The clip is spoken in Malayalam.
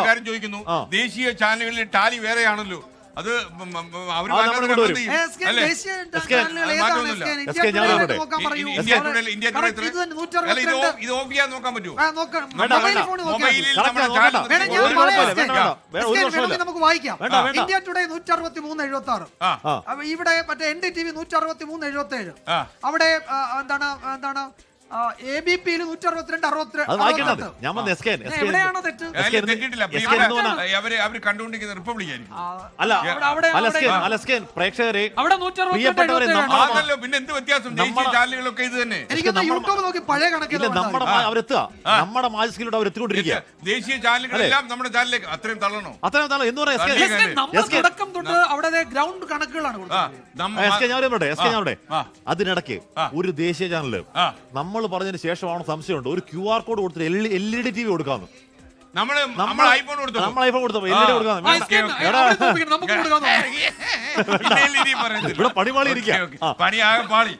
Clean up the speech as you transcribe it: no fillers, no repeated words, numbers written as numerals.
കാര്യം ചോദിക്കുന്നു. ദേശീയ ചാനലുകളിലെ ടാലി വേറെയാണല്ലോ, അത് അവര് നോക്കാൻ പറ്റുമോ? നമുക്ക് വായിക്കാം. ഇന്ത്യ ടുഡേ 163.76, ഇവിടെ മറ്റേ NDTV 163.77, അവിടെ എന്താണ് ABP-ൽ 162.60. എവിടെയാണോ തെറ്റ്? അവര് കണ്ടുകൊണ്ടിരിക്കുന്ന റിപ്പബ്ലിക് ആയിരിക്കും. പ്രേക്ഷകരെ പിന്നെ എന്ത് വ്യത്യാസം? ദേശീയ ചാനലുകളൊക്കെ ഇത് തന്നെ. യൂട്യൂബ് നോക്കി പഴയ കണക്കിൽ നമ്മുടെ മാജിസ്കിലൂടെ അവർ എത്തിക്കൊണ്ടിരിക്കുക. ദേശീയ ചാനലുകളെല്ലാം നമ്മുടെ ചാനലിലേക്ക് അത്രയും തള്ളണോ? തുടക്കം തൊട്ട് അവിടെ ഗ്രൗണ്ട് കണക്കുകളാണ്. അതിനിടയ്ക്ക് ഒരു ദേശീയ ചാനല് നമ്മൾ പറഞ്ഞതിന് ശേഷമാണ് സംശയമുണ്ട്, ഒരു QR കോഡ് കൊടുത്തിട്ട് LED TV കൊടുക്കാന്ന്. നമ്മൾ ഐഫോൺ കൊടുത്തു LED കൊടുക്കാന്ന്. ഇവിടെ പണിപാളി ഇരിക്കുക. പണിയാകെ പാളി.